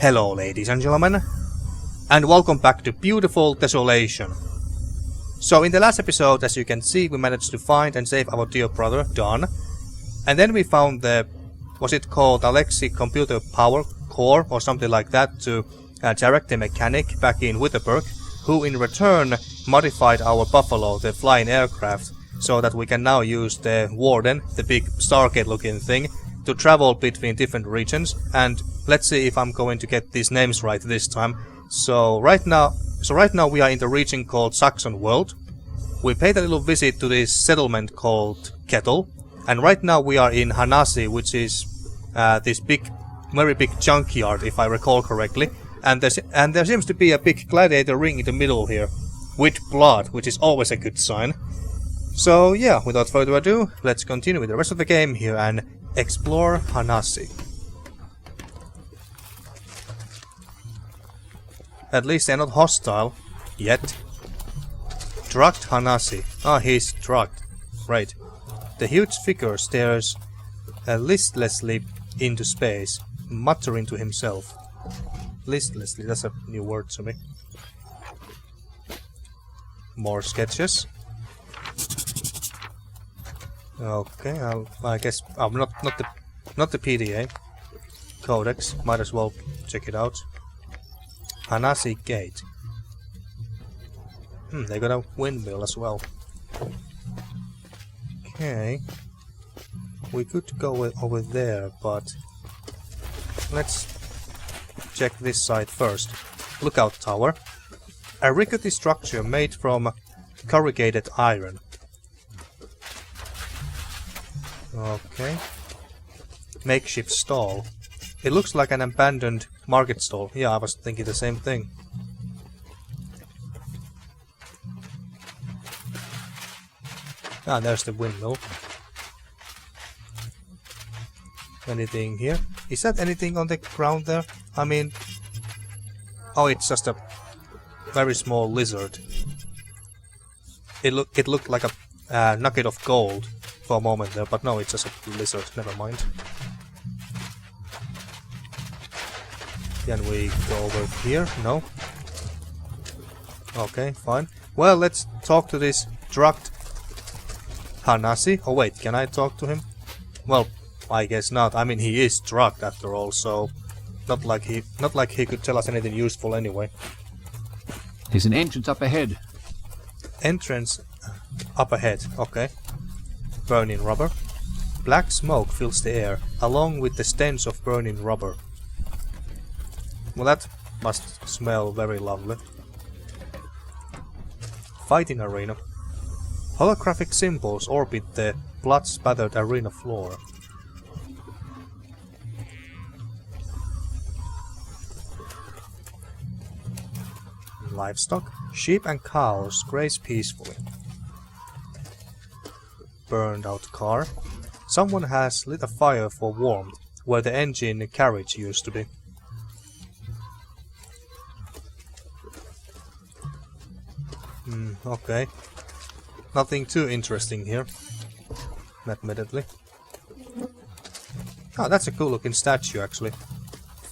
Hello ladies and gentlemen, and welcome back to beautiful Desolation. So in the last episode, as you can see, we managed to find and save our dear brother, Don. And then we found the, was it called Alexi computer power core or something like that, to Jarek the mechanic back in Witterberg, who in return modified our Buffalo, the flying aircraft, so that we can now use the Warden, the big Stargate looking thing, to travel between different regions. And let's see if I'm going to get these names right this time. So right now we are in the region called Saxonwold. We paid a little visit to this settlement called Kettle, and right now we are in Hanasi, which is this big, very big junkyard, if I recall correctly. And there seems to be a big gladiator ring in the middle here, with blood, which is always a good sign. So yeah, without further ado, let's continue with the rest of the game here and explore Hanasi. At least they're not hostile yet. Drugged Hanasi. Ah, he's drugged. Right. The huge figure stares listlessly into space, muttering to himself. Listlessly, that's a new word to me. More sketches. Okay, I guess I'm not the PDA. Codex, might as well check it out. Hanasi Gate. They got a windmill as well. Okay. We could go over there, but let's check this side first. Lookout tower. A rickety structure made from corrugated iron. Okay. Makeshift stall. It looks like an abandoned market stall. Yeah, I was thinking the same thing. Ah, there's the windmill. Anything here? Is that anything on the ground there? I mean... Oh, it's just a very small lizard. It looked like a nugget of gold for a moment there, but no, it's just a lizard. Never mind. Can we go over here? No? Okay, fine. Well, let's talk to this drugged Hanasi. Oh wait, can I talk to him? Well, I guess not. I mean, he is drugged after all, so not like he could tell us anything useful anyway. There's an entrance up ahead. Entrance up ahead, okay. Burning rubber. Black smoke fills the air, along with the stench of burning rubber. Well, that must smell very lovely. Fighting arena. Holographic symbols orbit the blood-spattered arena floor. Livestock. Sheep and cows graze peacefully. Burned out car. Someone has lit a fire for warmth where the engine carriage used to be. Okay. Nothing too interesting here, admittedly. Ah, that's a cool looking statue actually.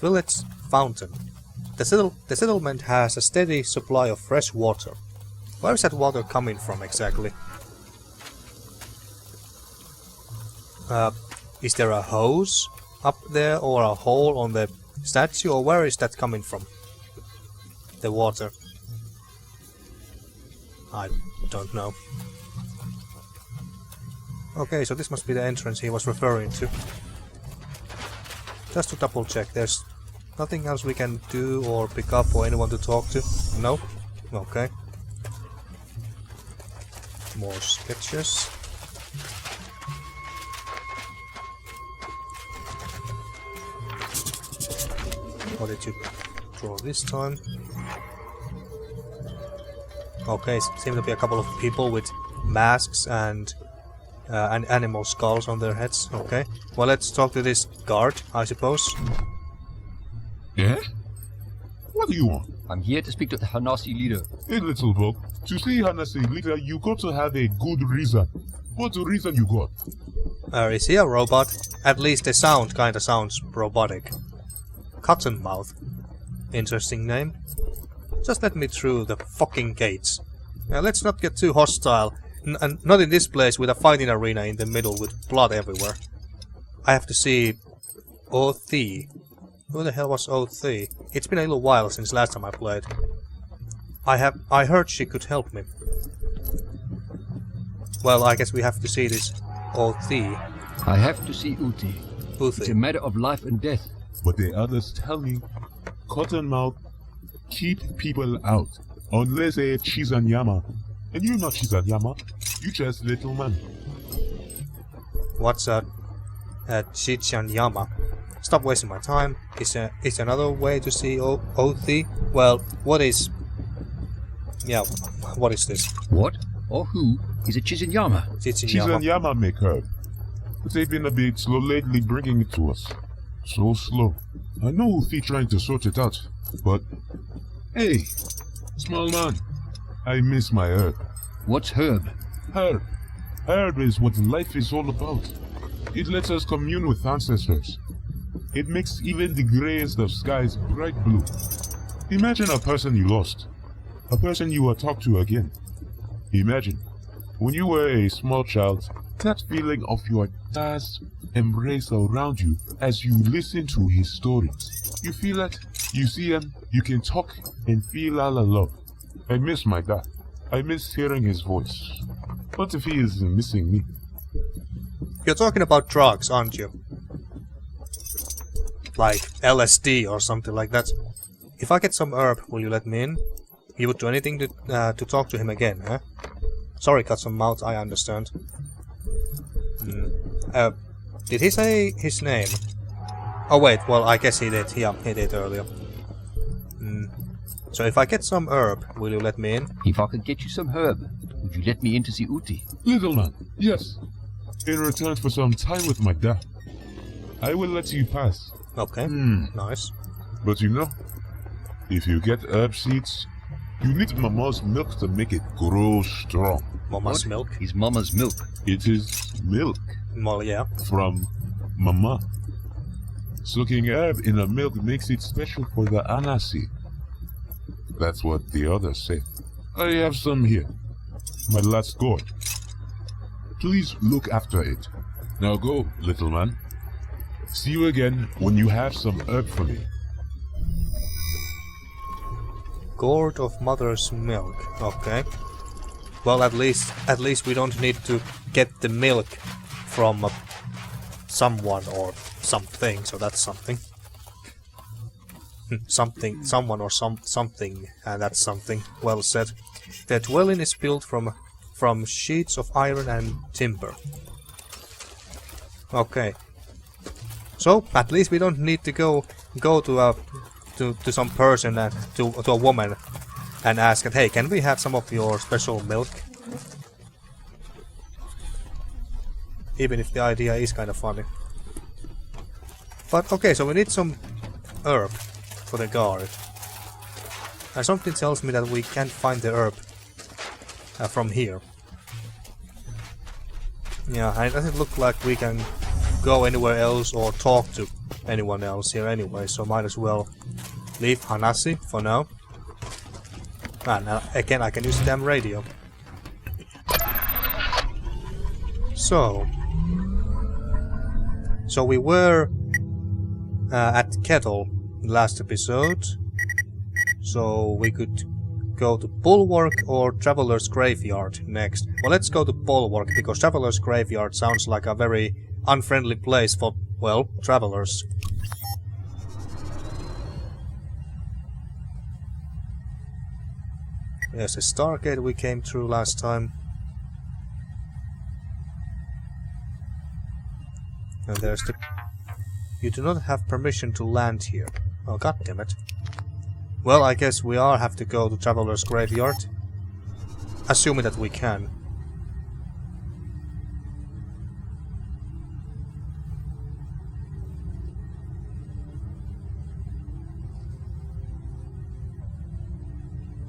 Village fountain. The settlement has a steady supply of fresh water. Where is that water coming from exactly? Is there a hose up there or a hole on the statue, or where is that coming from? The water. I don't know. Okay, so this must be the entrance he was referring to. Just to double check, there's nothing else we can do or pick up or anyone to talk to? No? Okay. More sketches. What did you draw this time? Okay, seem to be a couple of people with masks and animal skulls on their heads. Okay, well, let's talk to this guard, I suppose. Yeah? What do you want? I'm here to speak to the Hanasi leader. Hey, little bug. To see Hanasi leader, you got to have a good reason. What's the reason you got? Is he a robot? At least the sound kinda sounds robotic. Cottonmouth. Interesting name. Just let me through the fucking gates. Now let's not get too hostile. And not in this place with a fighting arena in the middle with blood everywhere. I have to see Othi. Who the hell was Othi? It's been a little while since last time I played. I heard she could help me. Well, I guess we have to see this Othi. I have to see Uti. It's a Uthi. matter of life and death. But the others tell me, Cottonmouth, keep people out. Unless they're Chizanyama. And you're not Chizanyama. You just little man. What's a Chichanyama? Stop wasting my time. Is there another way to see Othi? Well, what is... Yeah, what is this? What or who is a Chizinyama? Chichinyama. Chizanyama make herb. But they've been a bit slow lately bringing it to us. So slow. I know Uthi trying to sort it out, but... Hey, small man. I miss my herb. What's herb? Herb. Herb is what life is all about. It lets us commune with ancestors. It makes even the greyest of skies bright blue. Imagine a person you lost. A person you will talk to again. Imagine, when you were a small child, that feeling of your dad's embrace around you as you listen to his stories. You feel it, you see him, you can talk and feel all love. I miss my dad. I miss hearing his voice. What if he is missing me? You're talking about drugs, aren't you? Like LSD or something like that. If I get some herb, will you let me in? You would do anything to talk to him again, huh? Sorry, Cottonmouth, I understand. Did he say his name? Oh wait, well I guess he did. Yeah, he did earlier. So if I get some herb, will you let me in? If I could get you some herb, would you let me in to see Uti? Little man, yes. In return for some time with my dad, I will let you pass. Okay, nice. But you know, if you get herb seeds, you need Mama's milk to make it grow strong. Mama's What milk? is Mama's milk? It is milk Well, yeah. from Mama. Soaking herb in a milk makes it special for the Hanasi. That's what the others say. I have some here. My last gourd. Please look after it. Now go, little man. See you again when you have some herb for me. Gourd of mother's milk. Okay. Well, at least we don't need to get the milk from someone or something. So that's something. Someone or something, and that's something. Well said. The dwelling is built from sheets of iron and timber. Okay. So at least we don't need to go to some person and to a woman and ask, hey, can we have some of your special milk? Even if the idea is kind of funny. But okay, so we need some herb for the guard. And something tells me that we can't find the herb from here. Yeah, and it doesn't look like we can go anywhere else or talk to anyone else here anyway, so might as well leave Hanasi for now. And again, I can use the damn radio. So we were at Kettle last episode, so we could go to Bulwark or Traveler's Graveyard next. Well, let's go to Bulwark, because Traveler's Graveyard sounds like a very unfriendly place for, well, travelers. There's a Stargate we came through last time. And there's the... You do not have permission to land here. Oh, goddammit. Well, I guess we all have to go to Traveler's Graveyard. Assuming that we can.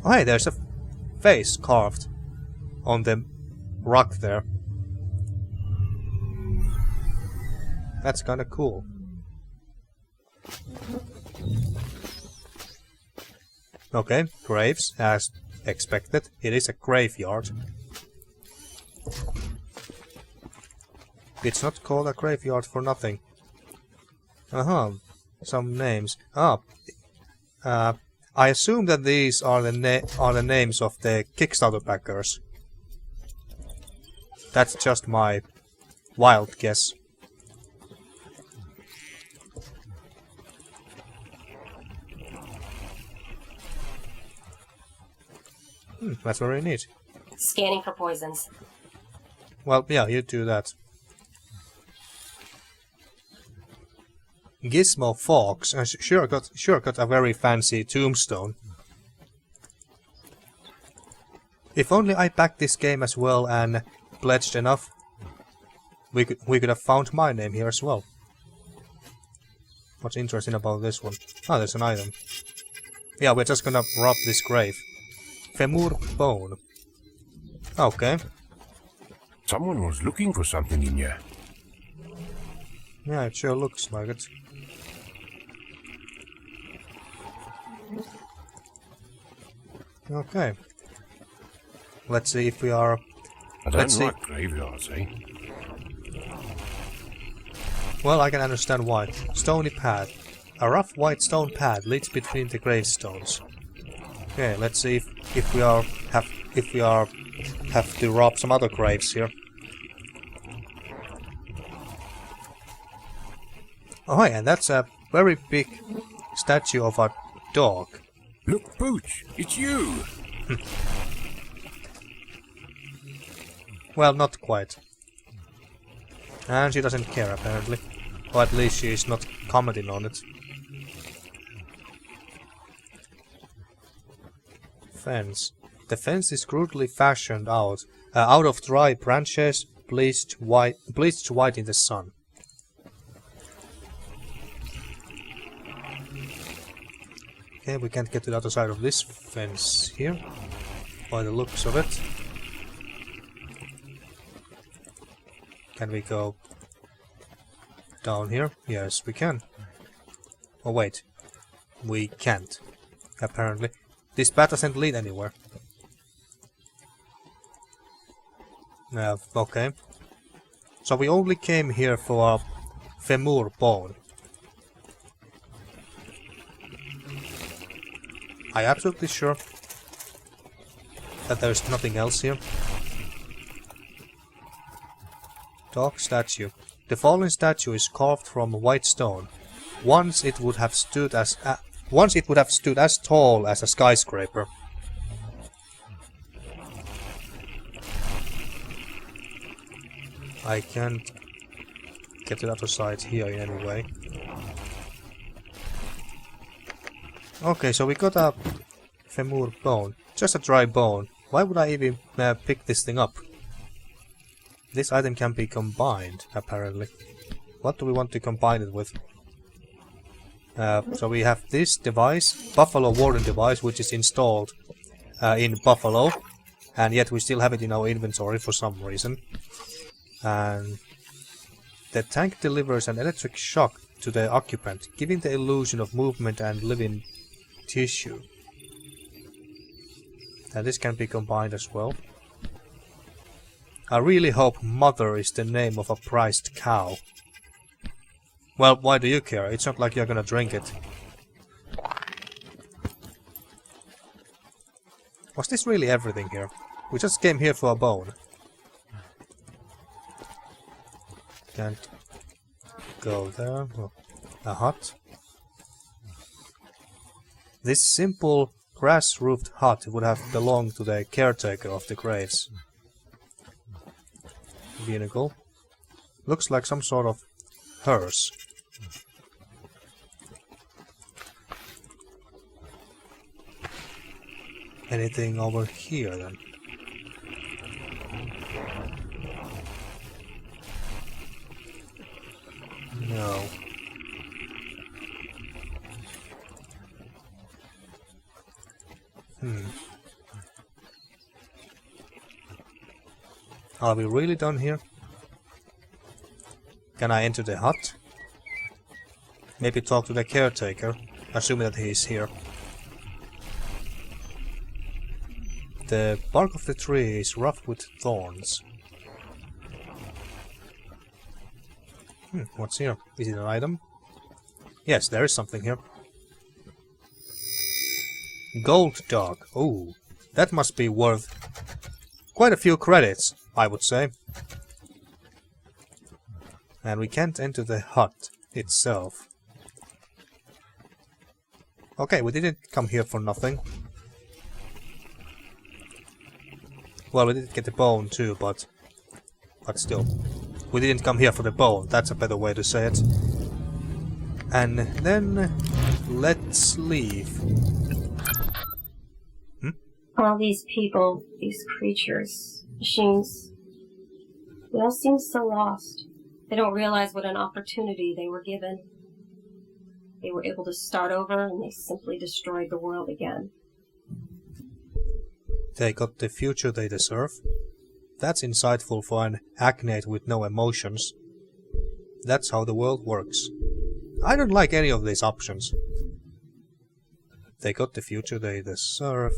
Oh, hey, there's a face carved on the rock there. That's kinda cool. Okay, graves, as expected. It is a graveyard. It's not called a graveyard for nothing. Some names. I assume that these are the names of the Kickstarter backers. That's just my wild guess. That's very neat. Scanning for poisons. Well, yeah, you do that. Gizmo Fox sure got a very fancy tombstone. If only I backed this game as well and pledged enough, we could have found my name here as well. What's interesting about this one? Oh, there's an item. Yeah, we're just gonna rob this grave. FEMUR bone. Okay. Someone was looking for something in here. Yeah, it sure looks like it. Okay. Let's see if we are... I don't like graveyards, eh? Well, I can understand why. Stony path. A rough white stone path leads between the gravestones. Okay, let's see if we have to rob some other graves here. Oh yeah, and that's a very big statue of a dog. Look, Pooch, it's you! Well, not quite. And she doesn't care, apparently. Or at least she is not commenting on it. Fence. The fence is crudely fashioned out of dry branches, bleached white in the sun. Okay, we can't get to the other side of this fence here, by the looks of it. Can we go down here? Yes, we can. Oh wait, we can't, apparently. This path doesn't lead anywhere. Okay. So we only came here for a FEMUR bone. I'm absolutely sure that there's nothing else here. Dog statue. The fallen statue is carved from white stone. Once it would have stood as tall as a skyscraper. I can't get to the other side here in any way. Okay, so we got a FEMUR bone. Just a dry bone. Why would I even pick this thing up? This item can be combined, apparently. What do we want to combine it with? So we have this device, Buffalo Warden device, which is installed in Buffalo, and yet we still have it in our inventory for some reason. And the tank delivers an electric shock to the occupant, giving the illusion of movement and living tissue. And this can be combined as well. I really hope Mother is the name of a prized cow. Well, why do you care? It's not like you're gonna drink it. Was this really everything here? We just came here for a bone. Can't go there. Oh, a hut. This simple grass-roofed hut would have belonged to the caretaker of the graves. Vehicle. Looks like some sort of hearse. Anything over here then? No. Are we really done here? Can I enter the hut? Maybe talk to the caretaker, assuming that he is here. The bark of the tree is rough with thorns. What's here? Is it an item? Yes, there is something here. Gold dog. Oh, that must be worth quite a few credits, I would say. And we can't enter the hut itself. Okay, we didn't come here for nothing. Well, we did get the bone too, but still. We didn't come here for the bone, that's a better way to say it. And then let's leave. All these people, these creatures, machines, they all seem so lost. They don't realize what an opportunity they were given. They were able to start over and they simply destroyed the world again. They got the future they deserve. That's insightful for an agnate with no emotions. That's how the world works. I don't like any of these options. They got the future they deserve.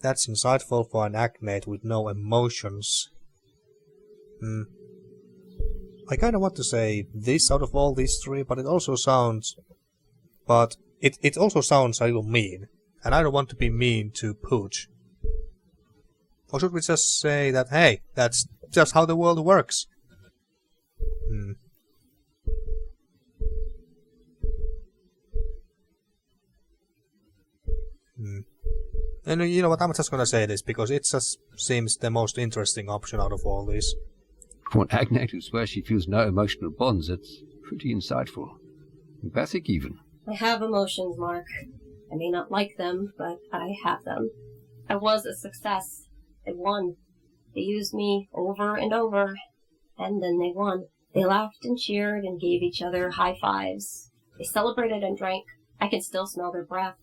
That's insightful for an agnate with no emotions. I kinda want to say this out of all these three, but it also sounds... But it also sounds a little mean. And I don't want to be mean to Pooch. Or should we just say that, hey, that's just how the world works? And you know what, I'm just gonna say this, because it just seems the most interesting option out of all these. For an agnate who swears she feels no emotional bonds, it's pretty insightful. Empathic even. I have emotions, Mark. I may not like them, but I have them. I was a success. They won. They used me over and over, and then they won. They laughed and cheered and gave each other high fives. They celebrated and drank. I can still smell their breath.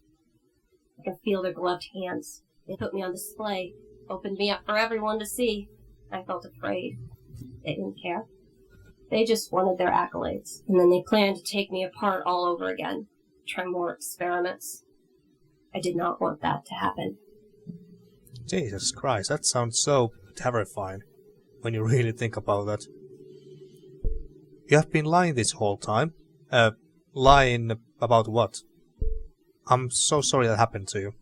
I can feel their gloved hands. They put me on display, opened me up for everyone to see. I felt afraid. They didn't care. They just wanted their accolades. And then they planned to take me apart all over again. Try more experiments. I did not want that to happen. Jesus Christ, that sounds so terrifying when you really think about that. You have been lying this whole time? Lying about what? I'm so sorry that happened to you.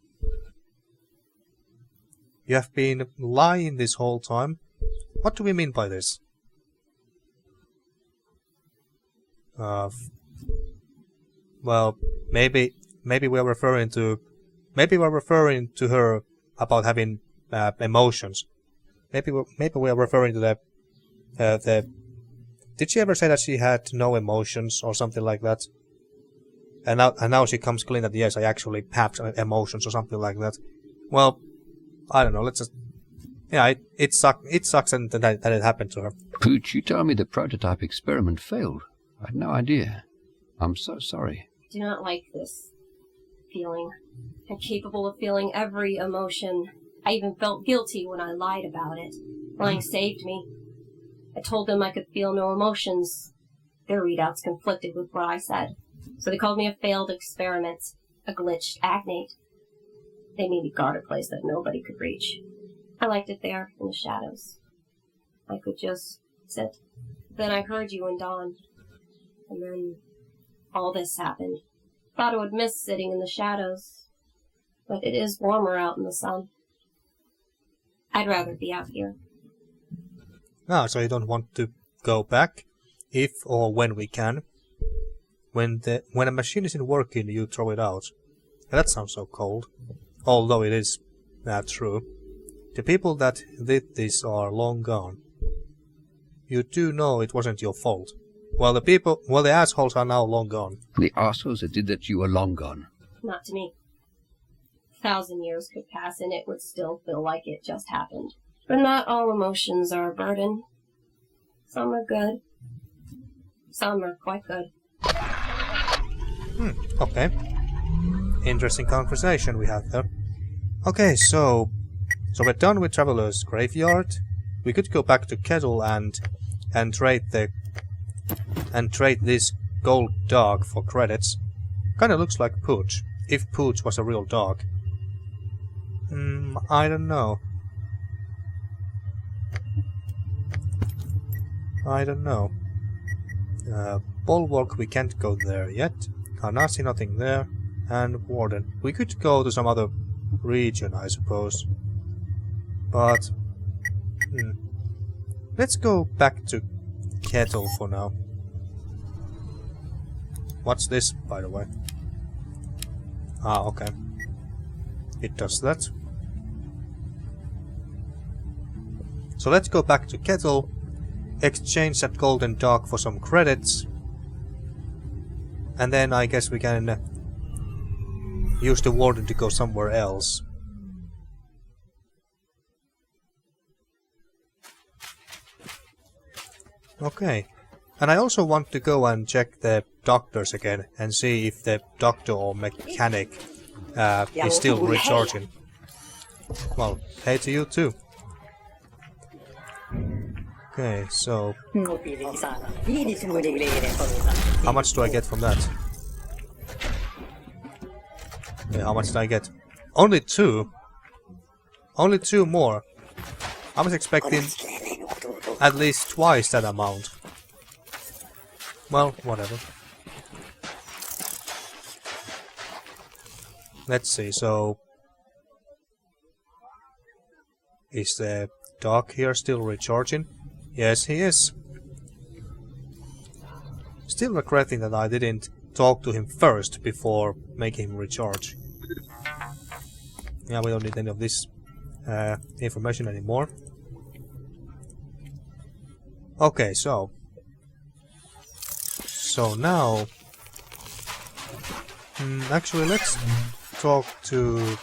You have been lying this whole time? What do we mean by this? Well, maybe we're referring to her about having emotions. Maybe we are referring to the. Did she ever say that she had no emotions or something like that? And now she comes clean that yes, I actually have emotions or something like that. Well, I don't know. Let's just. Yeah, it sucks and that it happened to her. Pooch, you told me the prototype experiment failed. I had no idea. I'm so sorry. I do not like this feeling. I'm capable of feeling every emotion. I even felt guilty when I lied about it. Lying saved me. I told them I could feel no emotions. Their readouts conflicted with what I said. So they called me a failed experiment, a glitched agnate. They made me guard a place that nobody could reach. I liked it there, in the shadows. I could just sit. Then I heard you and Dawn. And then all this happened. Thought I would miss sitting in the shadows. But it is warmer out in the sun. I'd rather be out here. Ah, so you don't want to go back? If or when we can? When a machine isn't working, you throw it out. That sounds so cold. Although it is true. The people that did this are long gone. You do know it wasn't your fault. Well, the assholes are now long gone. The assholes that did that to you are long gone. Not to me. 1,000 years could pass and it would still feel like it just happened. But not all emotions are a burden. Some are good. Some are quite good. Okay. Interesting conversation we had there. Okay, so we're done with Traveler's Graveyard. We could go back to Kettle and trade this gold dog for credits. Kinda looks like Pooch, if Pooch was a real dog. I don't know. I don't know. Bulwark, we can't go there yet. Hanasi, nothing there. And Warden. We could go to some other region, I suppose. But... let's go back to Kettle for now. What's this, by the way? Ah, okay. It does that. So let's go back to Kettle, exchange that golden dog for some credits, and then I guess we can use the Warden to go somewhere else. Okay. And I also want to go and check the doctors again and see if the doctor or mechanic is still recharging. Well, hey to you too. Okay, so... how much do I get from that? Yeah, how much did I get? Only 2? Only 2 more? I was expecting at least twice that amount. Well, whatever. Let's see, so... is the dog here still recharging? Yes, he is. Still regretting that I didn't talk to him first before making him recharge. Yeah, we don't need any of this information anymore. Okay, so now... actually, let's talk to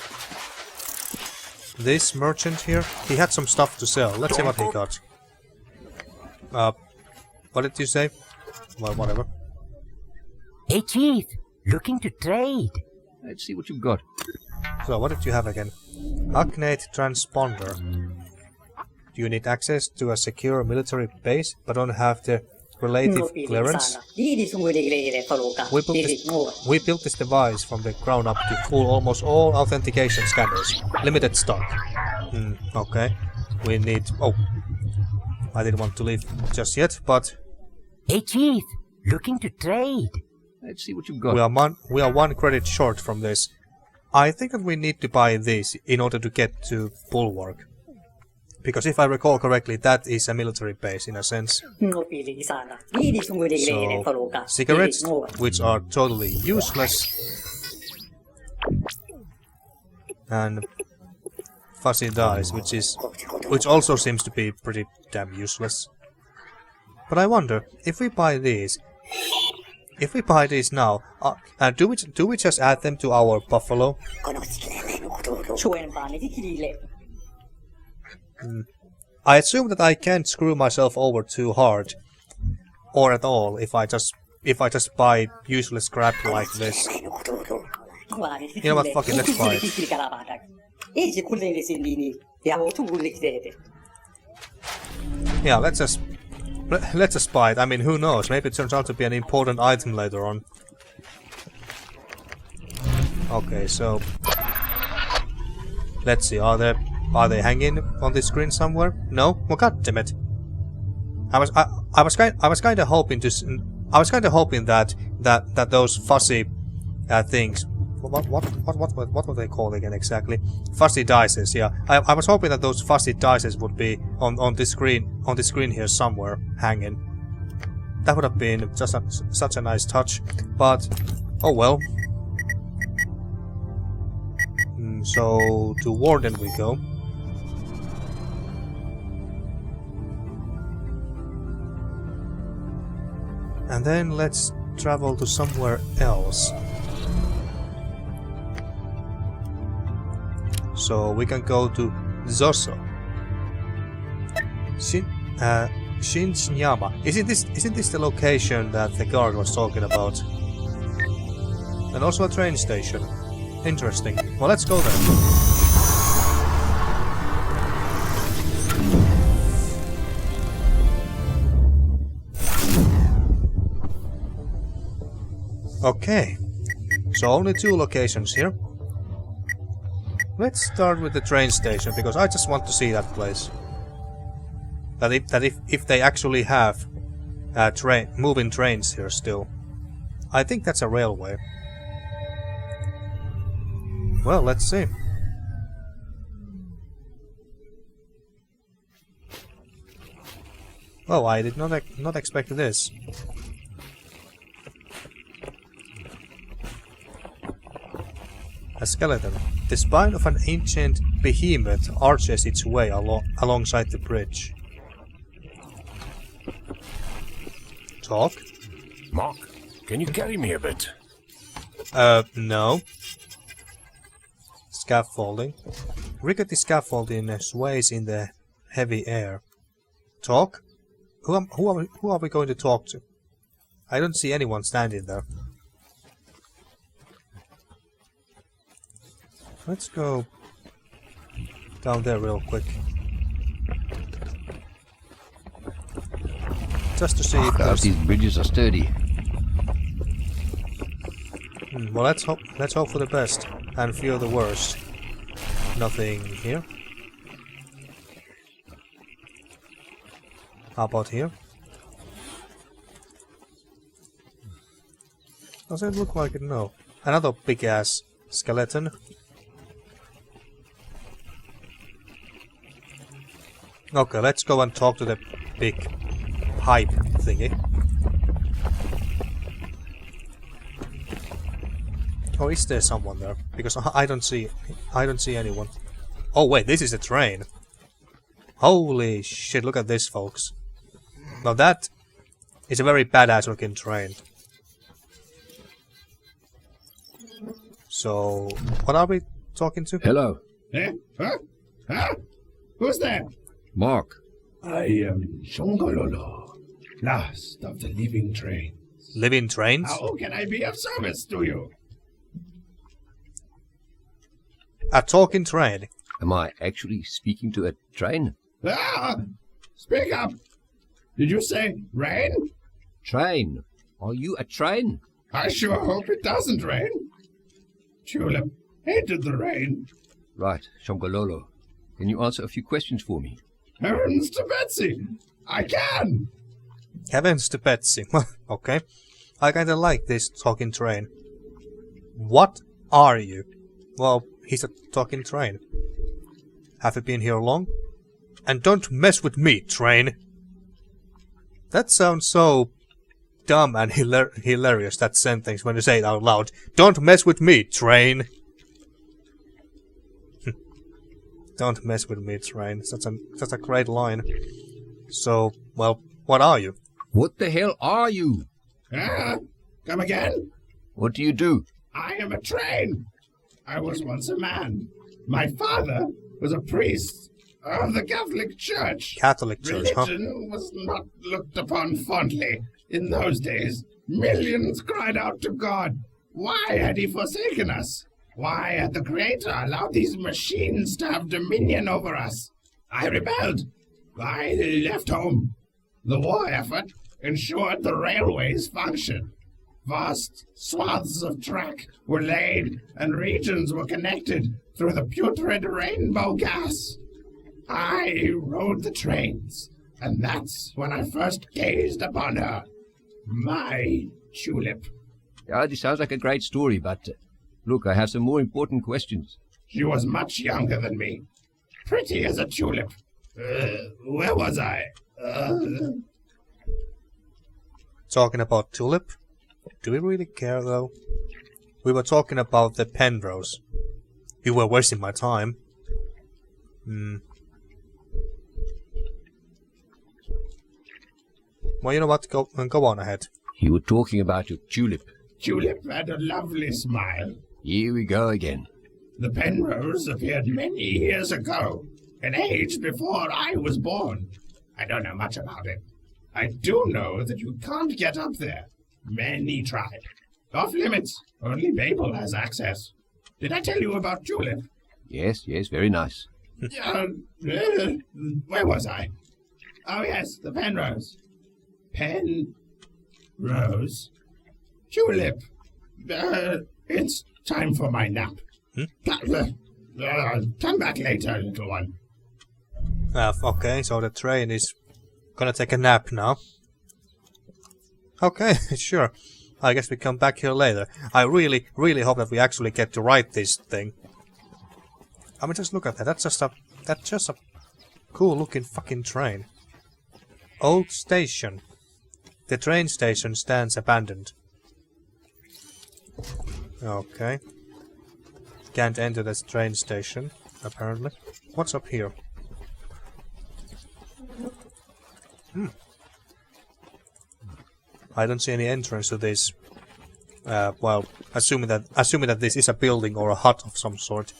this merchant here. He had some stuff to sell. Let's see what he got. What did you say? Well, whatever. Hey, Chief. Looking to trade. Let's see what you've got. So, what did you have again? Agnate transponder. Do you need access to a secure military base, but don't have the relative clearance? We built this device from the ground up to fool almost all authentication scanners. Limited stock. Okay. We need... oh. I didn't want to leave just yet, but... Hey, Chief. Looking to trade. Let's see what you've got. We are 1 credit short from this. I think that we need to buy this in order to get to Bulwark. Because if I recall correctly, that is a military base in a sense. So, cigarettes, which are totally useless. And fuzzy dyes, which also seems to be pretty damn useless. But I wonder, if we buy these now, do we just add them to our buffalo? I assume that I can't screw myself over too hard, or at all, if I just buy useless crap like this. You know what? Fuck it, let's buy it. Yeah, let's just buy it. I mean, who knows? Maybe it turns out to be an important item later on. Okay, so let's see. Are they hanging on the screen somewhere? No. Well, goddammit. I was kind of hoping that those fuzzy things. What were they called again exactly? Fuzzy dices. Yeah. I was hoping that those fuzzy dices would be on the screen here somewhere hanging. That would have been just such a nice touch. But oh well. So to Warden we go. And then let's travel to somewhere else. So we can go to Zozo. Shinshinyama. Isn't this the location that the guard was talking about? And also a train station. Interesting. Well, let's go there. Okay, so only 2 locations here. Let's start with the train station, because I just want to see that place. That if they actually have moving trains here still. I think that's a railway. Well, let's see. Oh, I did not expect this. A skeleton. The spine of an ancient behemoth arches its way alongside the bridge. Talk? Mark, can you carry me a bit? No. Scaffolding. Rickety scaffolding sways in the heavy air. Talk? Who are we going to talk to? I don't see anyone standing there. Let's go down there real quick. Just to see if there's... These bridges are sturdy. Well, let's hope for the best and fear the worst. Nothing here. How about here? Doesn't look like it, no. Another big ass skeleton. Okay, let's go and talk to the big pipe thingy. Oh, is there someone there? Because I don't see anyone. Oh wait, this is a train. Holy shit, look at this, folks. Now that is a very badass looking train. So, what are we talking to? Hello. Eh? Huh? Huh? Who's there? Mark. I am Shongololo, last of the living trains. Living trains? How can I be of service to you? A talking train. Am I actually speaking to a train? Ah! Speak up! Did you say rain? Train. Are you a train? I sure hope it doesn't rain. Tulip hated the rain. Right, Shongololo. Can you answer a few questions for me? Heavens to Betsy! I can! Heavens to Betsy. Okay. I kinda like this talking train. What are you? Well, he's a talking train. Have you been here long? And don't mess with me, train! That sounds so dumb and hilarious, that sentence, when you say it out loud. Don't mess with me, train! Don't mess with me, train. That's a great line. So, well, what are you? What the hell are you? Ah! Come again? What do you do? I am a train. I was once a man. My father was a priest of the Catholic Church. Catholic Church, huh? Religion was not looked upon fondly. In those days, millions cried out to God. Why had he forsaken us? Why had the Creator allowed these machines to have dominion over us? I rebelled. I left home. The war effort ensured the railways function. Vast swaths of track were laid and regions were connected through the putrid rainbow gas. I rode the trains, and that's when I first gazed upon her. My Tulip. Yeah, this sounds like a great story, but look, I have some more important questions. She was much younger than me. Pretty as a tulip. Where was I? Talking about Tulip? Do we really care, though? We were talking about the Penrose. You were wasting my time. Well, you know what? Go on ahead. You were talking about your tulip. Tulip had a lovely smile. Here we go again. The Penrose appeared many years ago, an age before I was born. I don't know much about it. I do know that you can't get up there. Many tried. Off limits. Only Babel has access. Did I tell you about Tulip? Yes, very nice. Where was I? Oh yes, the Penrose. Penrose? Tulip. It's time for my nap. Come back later, little one. Okay, so the train is Gonna take a nap now. Okay, sure. I guess we come back here later. I really, really hope that we actually get to ride this thing. I mean, just look at that. That's just a cool looking fucking train. Old station. The train station stands abandoned. Okay. Can't enter this train station, apparently. What's up here? I don't see any entrance to this. Well, assuming that this is a building or a hut of some sort.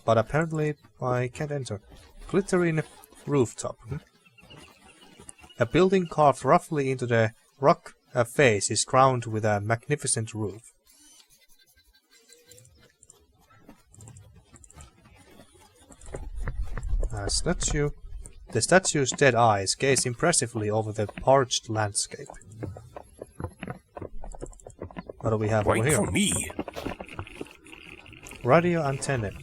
But apparently I can't enter. Glittering rooftop. A building carved roughly into the rock face is crowned with a magnificent roof. A statue. The statue's dead eyes gaze impressively over the parched landscape. What do we have over Wait here? for me. Radio antennae.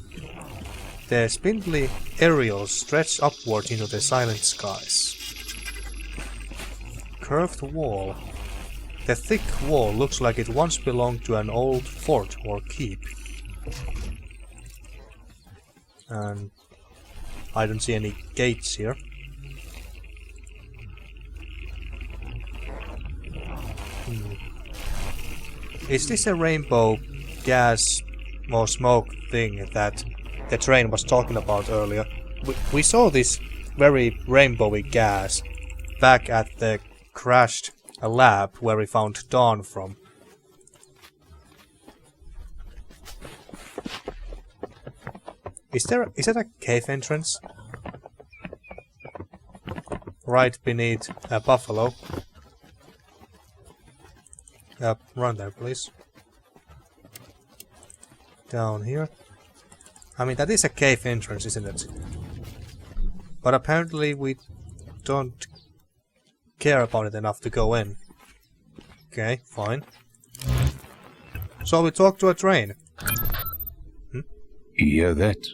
The spindly aerials stretch upward into the silent skies. Curved wall. The thick wall looks like it once belonged to an old fort or keep. And I don't see any gates here. Is this a rainbow gas or smoke thing that the train was talking about earlier? We saw this very rainbowy gas back at the crashed lab where we found Dawn from. Is that a cave entrance? Right beneath a buffalo. Run there, please. Down here. I mean, that is a cave entrance, isn't it? But apparently we don't care about it enough to go in. Okay, fine. So we talk to a train. You hear that?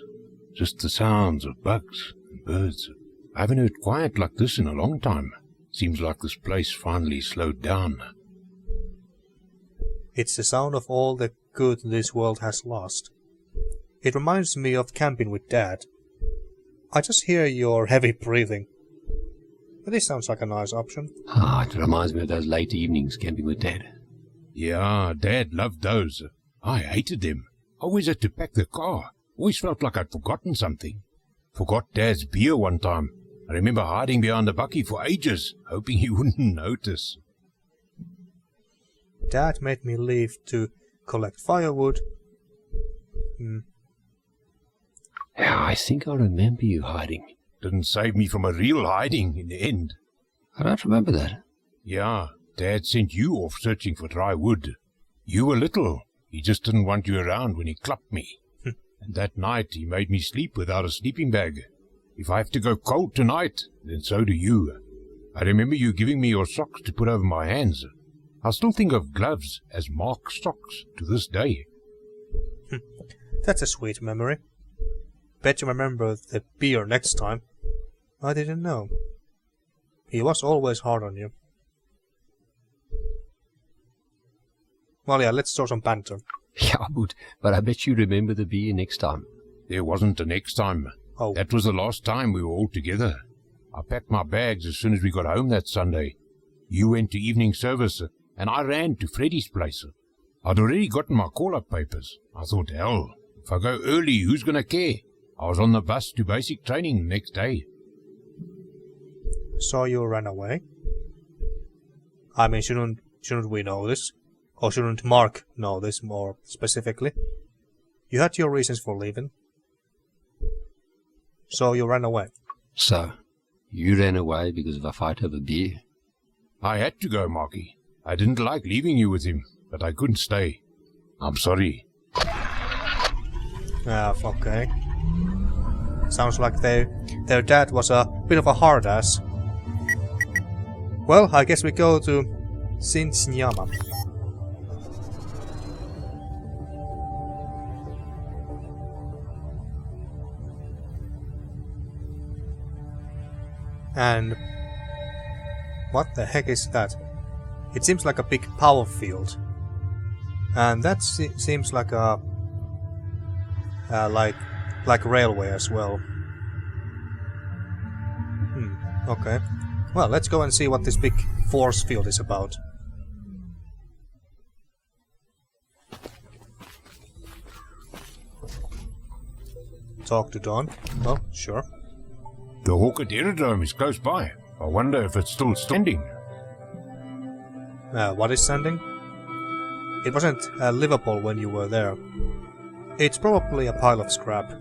Just the sounds of bugs and birds. I haven't heard quiet like this in a long time. Seems like this place finally slowed down. It's the sound of all the good this world has lost. It reminds me of camping with Dad. I just hear your heavy breathing. But this sounds like a nice option. It reminds me of those late evenings camping with Dad. Yeah, Dad loved those. I hated them. Always had to pack the car. Always felt like I'd forgotten something. Forgot Dad's beer one time. I remember hiding behind the bucky for ages, hoping he wouldn't notice. Dad made me leave to collect firewood. Yeah, I think I remember you hiding. Didn't save me from a real hiding in the end. I don't remember that. Yeah, Dad sent you off searching for dry wood. You were little. He just didn't want you around when he clubbed me. And that night he made me sleep without a sleeping bag. If I have to go cold tonight, then so do you. I remember you giving me your socks to put over my hands. I still think of gloves as Mark's socks to this day. That's a sweet memory. Bet you remember the beer next time. I didn't know. He was always hard on you. Well, yeah, let's start some banter. Yeah, but I bet you remember the beer next time. There wasn't a next time. Oh. That was the last time we were all together. I packed my bags as soon as we got home that Sunday. You went to evening service, and I ran to Freddy's place. I'd already gotten my call-up papers. I thought, hell, if I go early, who's going to care? I was on the bus to basic training the next day. So you ran away? I mean, shouldn't we know this? Or shouldn't Mark know this more specifically? You had your reasons for leaving. So you ran away. So, you ran away because of a fight over beer? I had to go, Marky. I didn't like leaving you with him, but I couldn't stay. I'm sorry. Okay. Sounds like their dad was a bit of a hard ass. Well, I guess we go to Shinshinyama. And What the heck is that? It seems like a big power field. And that seems like a... like railway as well. Okay. Well, let's go and see what this big force field is about. Talk to Don. Oh, sure. The Hawkett Aerodrome is close by. I wonder if it's still standing. What is standing? It wasn't livable when you were there. It's probably a pile of scrap.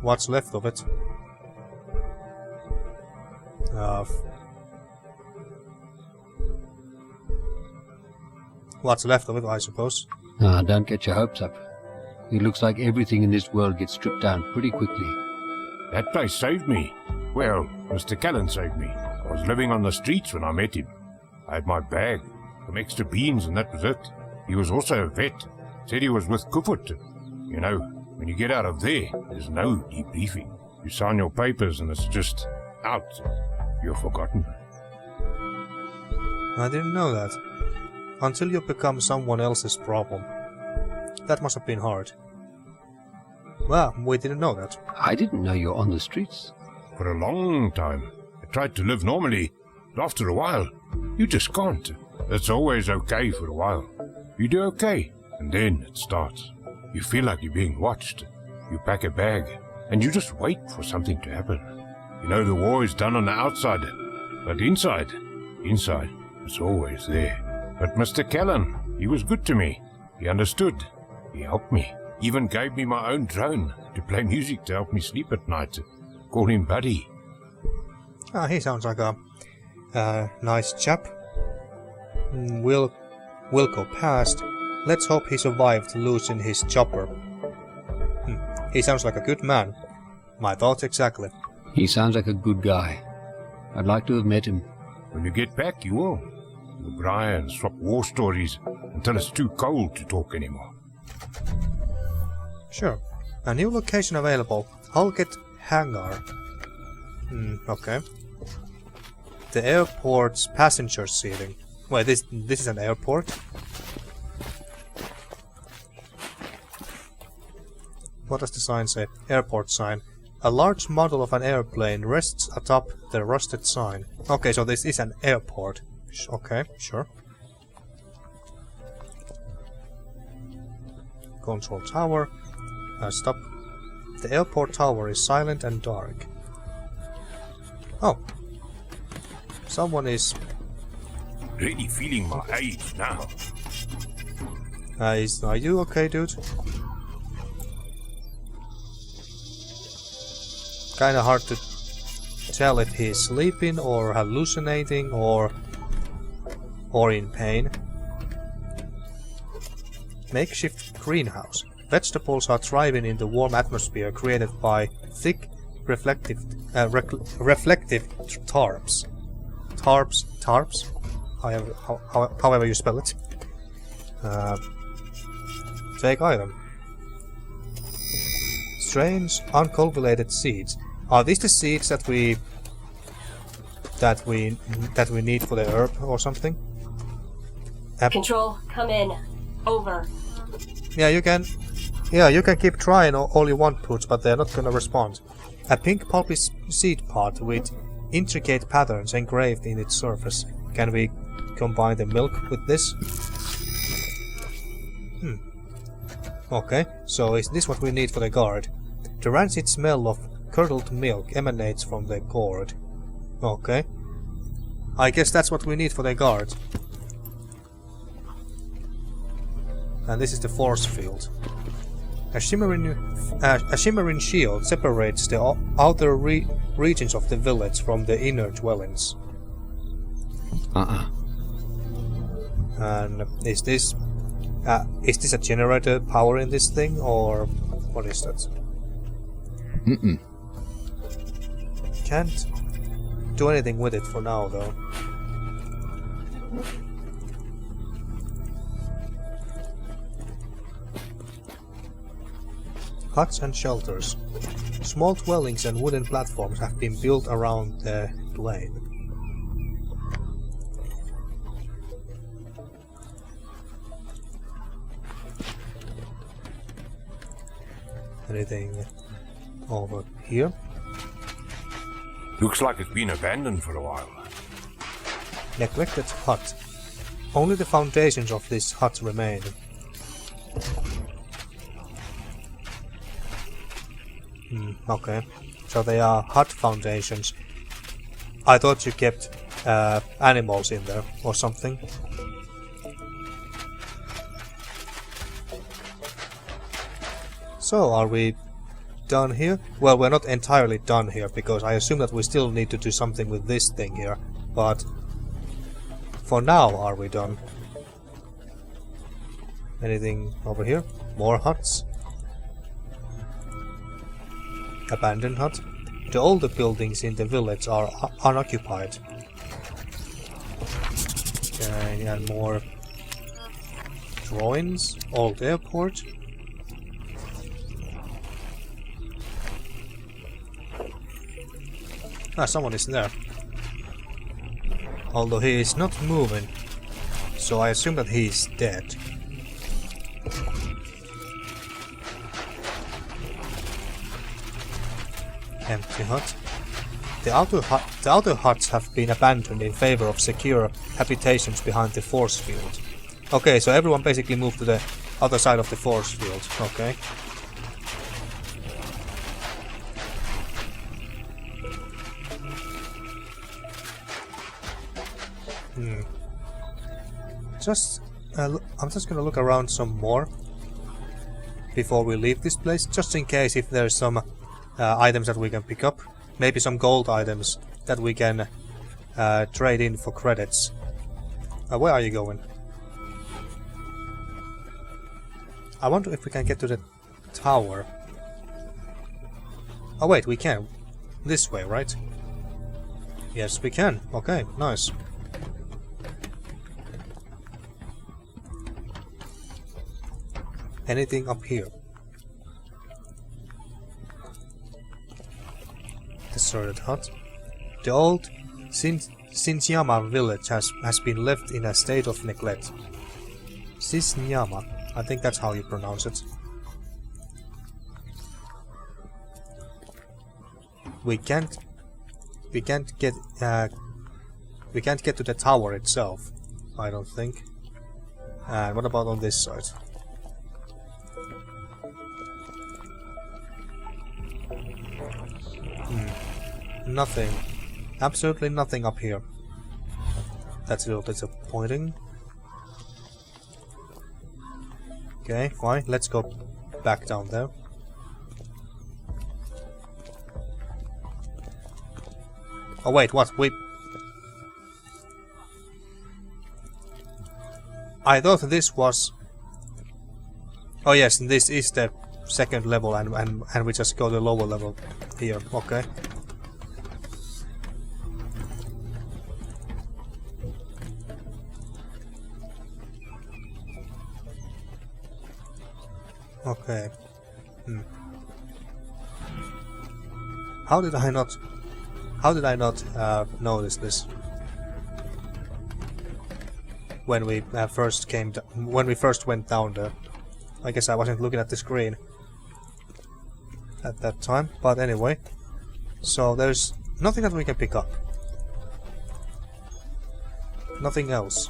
What's left of it? What's left of it, I suppose. Ah, don't get your hopes up. It looks like everything in this world gets stripped down pretty quickly. That place saved me. Well, Mr. Callan saved me. I was living on the streets when I met him. I had my bag, some extra beans, and that was it. He was also a vet. Said he was with Kufut. You know, when you get out of there, there's no debriefing. You sign your papers and it's just out. You're forgotten. I didn't know that. Until you become someone else's problem. That must have been hard. Well, we didn't know that. I didn't know you're on the streets. For a long time. I tried to live normally, but after a while, you just can't. It's always okay for a while. You do okay, and then it starts. You feel like you're being watched. You pack a bag, and you just wait for something to happen. You know the war is done on the outside, but inside, it's always there. But Mr. Callan, he was good to me. He understood. He helped me. Even gave me my own drone to play music to help me sleep at night. Call him Buddy. Ah, he sounds like a nice chap. We'll go past. Let's hope he survived losing his chopper. He sounds like a good man. My thoughts exactly. He sounds like a good guy. I'd like to have met him. When you get back, you will. We'll cry and swap war stories until it's too cold to talk anymore. Sure. A new location available. Hawkett Hangar. Okay. The airport's passenger seating. Wait, this is an airport? What does the sign say? Airport sign. A large model of an airplane rests atop the rusted sign. Okay, so this is an airport. Okay, sure. Control tower. Stop. The airport tower is silent and dark. Oh. Someone is... Really feeling my age now. Are you okay, dude? Kinda hard to tell if he's sleeping or hallucinating or in pain. Makeshift greenhouse. Vegetables are thriving in the warm atmosphere created by thick, reflective tarps. Tarps? However you spell it. Take item. Strange, uncultivated seeds. Are these the seeds that we need for the herb or something? Control, come in. Over. Yeah, you can keep trying all you want, Poots, but they're not gonna respond. A pink pulpy seed pod with intricate patterns engraved in its surface. Can we combine the milk with this? Okay, so is this what we need for the guard? The rancid smell of curdled milk emanates from the gourd. Okay. I guess that's what we need for the guard. And this is the force field. A shimmering shield separates the outer regions of the village from the inner dwellings. And is this a generator powering this thing, or what is that? Can't do anything with it for now, though. Huts and shelters. Small dwellings and wooden platforms have been built around the plain. Anything over here? Looks like it's been abandoned for a while. Neglected hut. Only the foundations of this hut remain. Okay. So they are hut foundations. I thought you kept animals in there or something. So, are we done here? Well, we're not entirely done here, because I assume that we still need to do something with this thing here. But for now, are we done? Anything over here? More huts? Abandoned hut? The older buildings in the village are unoccupied. Okay, and more drawings. Old airport. Ah, someone is there. Although he is not moving, so I assume that he is dead. Empty hut. The outer huts have been abandoned in favor of secure habitations behind the force field. Okay, so everyone basically moved to the other side of the force field. Okay. I'm just gonna look around some more before we leave this place, just in case if there's some items that we can pick up. Maybe some gold items that we can trade in for credits. Where are you going? I wonder if we can get to the tower. Oh wait, we can. This way, right? Yes, we can. Okay, nice. Anything up here? Deserted hut. The old Shinjama village has been left in a state of neglect. Shinjama, I think that's how you pronounce it. We can't get to the tower itself, I don't think. And what about on this side? Nothing. Absolutely nothing up here. That's a little disappointing. Okay, fine. Let's go back down there. Oh wait, what? I thought this was... Oh yes, this is the second level and we just go to the lower level here. Okay. Okay. How did I not notice this when we first went down there? I guess I wasn't looking at the screen at that time, but anyway. So there's nothing that we can pick up. Nothing else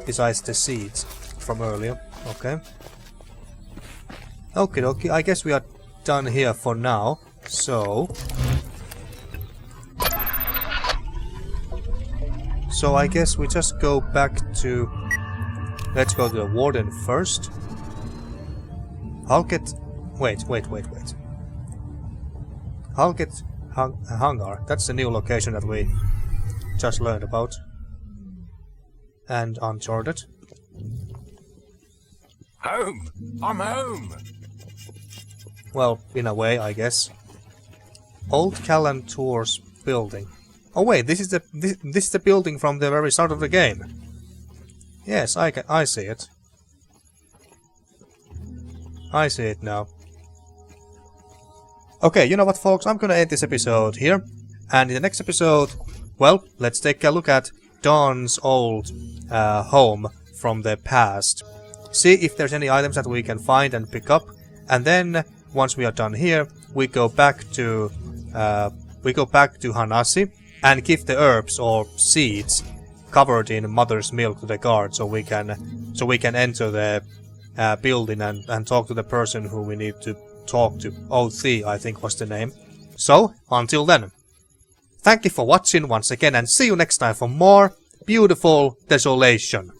besides the seeds from earlier. Okay. Okay, I guess we are done here for now. So I guess we just go back to... Let's go to the warden first. I'll get... Wait. I'll get Hangar. That's the new location that we just learned about. And Uncharted. Home! I'm home! Well, in a way, I guess. Old Callantor's building. Oh wait, this is the building from the very start of the game. Yes, I see it. I see it now. Okay, you know what, folks? I'm gonna end this episode here. And in the next episode, well, let's take a look at Dawn's old home from the past. see if there's any items that we can find and pick up, and then once we are done here, we go back to Hanasi and give the herbs or seeds covered in mother's milk to the guard, so we can enter the building and talk to the person who we need to talk to. OC, I think was the name. So, until then. Thank you for watching once again, and see you next time for more beautiful desolation.